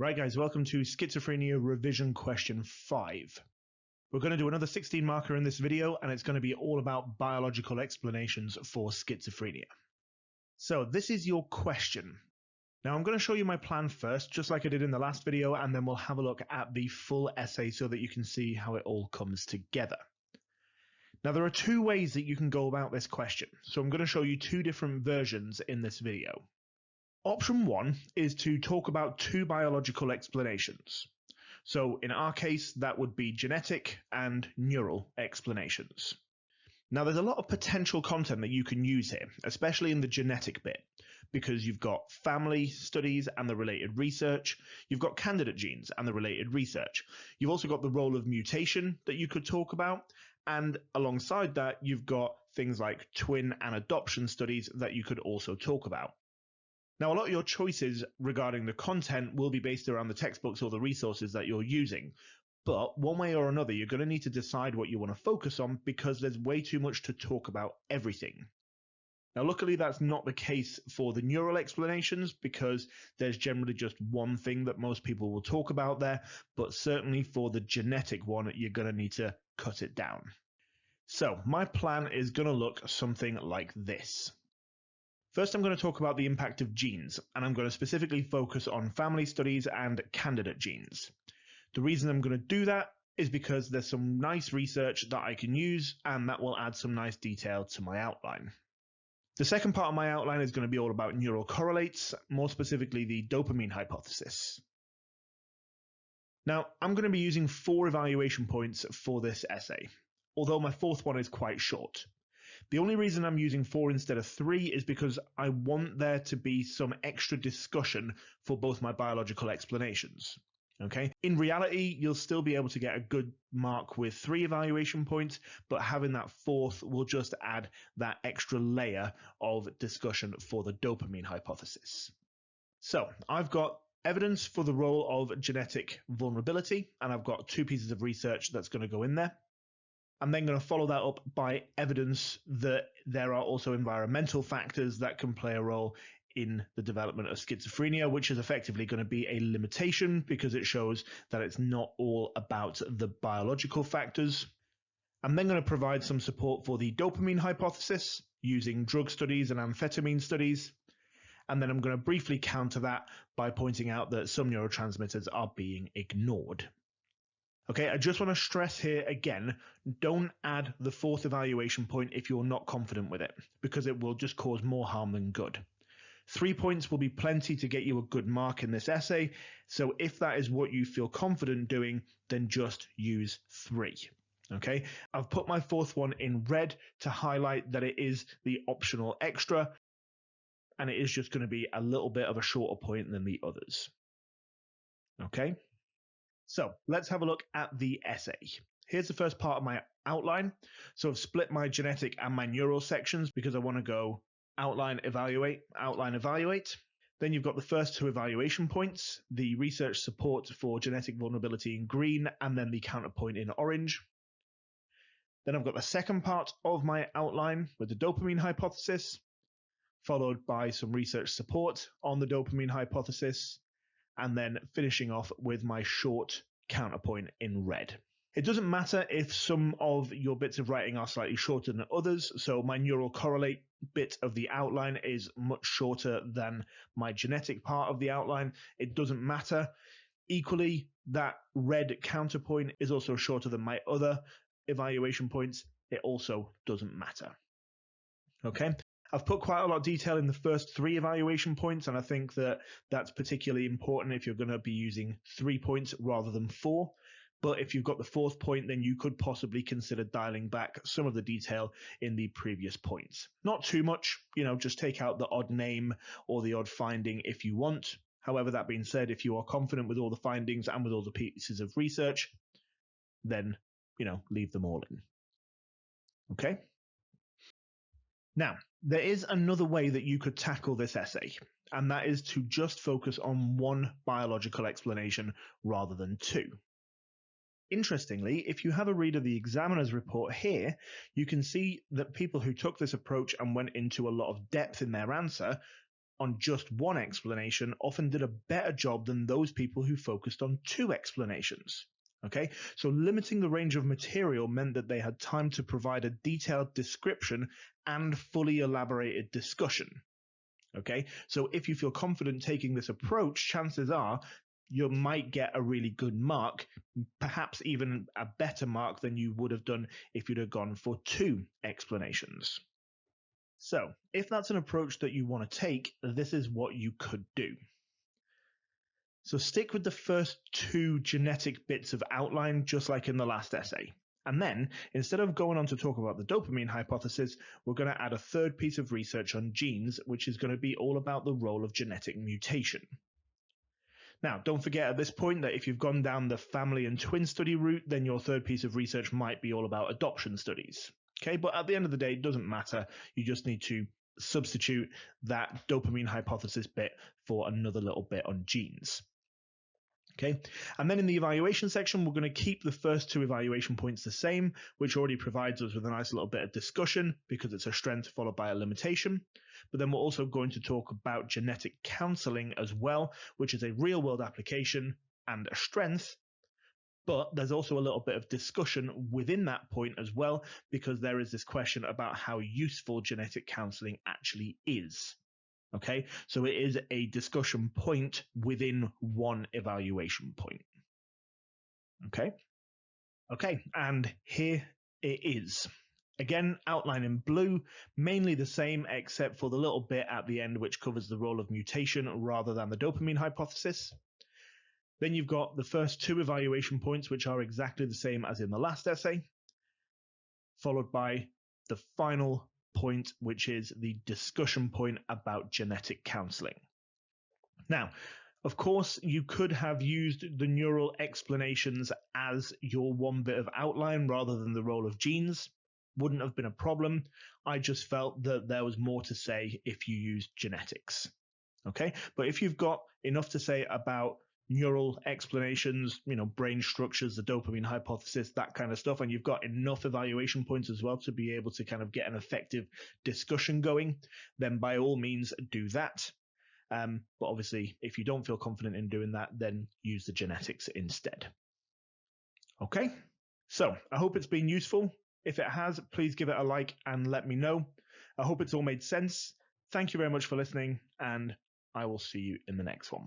Right guys, welcome to Schizophrenia Revision Question 5. We're going to do another 16 marker in this video, and it's going to be all about biological explanations for schizophrenia. So this is your question. Now I'm going to show you my plan first, just like I did in the last video, and then we'll have a look at the full essay so that you can see how it all comes together. Now there are two ways that you can go about this question, so I'm going to show you two different versions in this video. Option 1 is to talk about two biological explanations. So in our case, that would be genetic and neural explanations. Now there's a lot of potential content that you can use here, especially in the genetic bit, because you've got family studies and the related research, you've got candidate genes and the related research, you've also got the role of mutation that you could talk about, and alongside that you've got things like twin and adoption studies that you could also talk about. Now, a lot of your choices regarding the content will be based around the textbooks or the resources that you're using. But one way or another, you're going to need to decide what you want to focus on because there's way too much to talk about everything. Now, luckily, that's not the case for the neural explanations because there's generally just one thing that most people will talk about there. But certainly for the genetic one, you're going to need to cut it down. So my plan is going to look something like this. First, I'm going to talk about the impact of genes, and I'm going to specifically focus on family studies and candidate genes. The reason I'm going to do that is because there's some nice research that I can use, and that will add some nice detail to my outline. The second part of my outline is going to be all about neural correlates, more specifically the dopamine hypothesis. Now, I'm going to be using 4 evaluation points for this essay, although my fourth one is quite short. The only reason I'm using 4 instead of 3 is because I want there to be some extra discussion for both my biological explanations. Okay. In reality, you'll still be able to get a good mark with 3 evaluation points, but having that fourth will just add that extra layer of discussion for the dopamine hypothesis. So I've got evidence for the role of genetic vulnerability, and I've got 2 pieces of research that's going to go in there. I'm then going to follow that up by evidence that there are also environmental factors that can play a role in the development of schizophrenia, which is effectively going to be a limitation because it shows that it's not all about the biological factors. I'm then going to provide some support for the dopamine hypothesis using drug studies and amphetamine studies. And then I'm going to briefly counter that by pointing out that some neurotransmitters are being ignored. Okay, I just want to stress here again, don't add the 4th evaluation point if you're not confident with it, because it will just cause more harm than good. 3 points will be plenty to get you a good mark in this essay, so if that is what you feel confident doing, then just use 3. Okay, I've put my 4th one in red to highlight that it is the optional extra, and it is just going to be a little bit of a shorter point than the others. Okay. So let's have a look at the essay. Here's the first part of my outline. So I've split my genetic and my neural sections because I want to go outline, evaluate, outline, evaluate. Then you've got the first 2 evaluation points, the research support for genetic vulnerability in green, and then the counterpoint in orange. Then I've got the second part of my outline with the dopamine hypothesis, followed by some research support on the dopamine hypothesis, and then finishing off with my short counterpoint in red. It doesn't matter if some of your bits of writing are slightly shorter than others, so my neural correlate bit of the outline is much shorter than my genetic part of the outline. It doesn't matter. Equally, that red counterpoint is also shorter than my other evaluation points. It also doesn't matter. Okay. I've put quite a lot of detail in the first 3 evaluation points, and I think that that's particularly important if you're going to be using 3 points rather than 4. But if you've got the 4th point, then you could possibly consider dialing back some of the detail in the previous points. Not too much, just take out the odd name or the odd finding if you want. However, that being said, if you are confident with all the findings and with all the pieces of research, then, leave them all in. Okay? Now, there is another way that you could tackle this essay, and that is to just focus on one biological explanation rather than 2. Interestingly, if you have a read of the examiner's report here, you can see that people who took this approach and went into a lot of depth in their answer on just one explanation often did a better job than those people who focused on two explanations. Okay, so limiting the range of material meant that they had time to provide a detailed description and fully elaborated discussion. Okay, so if you feel confident taking this approach, chances are you might get a really good mark, perhaps even a better mark than you would have done if you'd have gone for two explanations. So, if that's an approach that you want to take, this is what you could do. So stick with the first two genetic bits of outline, just like in the last essay. And then, instead of going on to talk about the dopamine hypothesis, we're going to add a third piece of research on genes, which is going to be all about the role of genetic mutation. Now, don't forget at this point that if you've gone down the family and twin study route, then your third piece of research might be all about adoption studies. Okay, but at the end of the day, it doesn't matter. You just need to substitute that dopamine hypothesis bit for another little bit on genes. Okay, and then in the evaluation section, we're going to keep the first two evaluation points the same, which already provides us with a nice little bit of discussion because it's a strength followed by a limitation. But then we're also going to talk about genetic counseling as well, which is a real-world application and a strength. But there's also a little bit of discussion within that point as well, because there is this question about how useful genetic counseling actually is. Okay, so it is a discussion point within one evaluation point. Okay, and here it is. Again, outline in blue, mainly the same except for the little bit at the end which covers the role of mutation rather than the dopamine hypothesis. Then you've got the first two evaluation points, which are exactly the same as in the last essay, followed by the final point, which is the discussion point about genetic counseling. Now, of course, you could have used the neural explanations as your one bit of outline rather than the role of genes. Wouldn't have been a problem. I just felt that there was more to say if you used genetics. Okay, but if you've got enough to say about neural explanations, brain structures, the dopamine hypothesis, that kind of stuff, and you've got enough evaluation points as well to be able to kind of get an effective discussion going, then by all means do that. But obviously, if you don't feel confident in doing that, then use the genetics instead. Okay, so I hope it's been useful. If it has, please give it a like and let me know. I hope it's all made sense. Thank you very much for listening, and I will see you in the next one.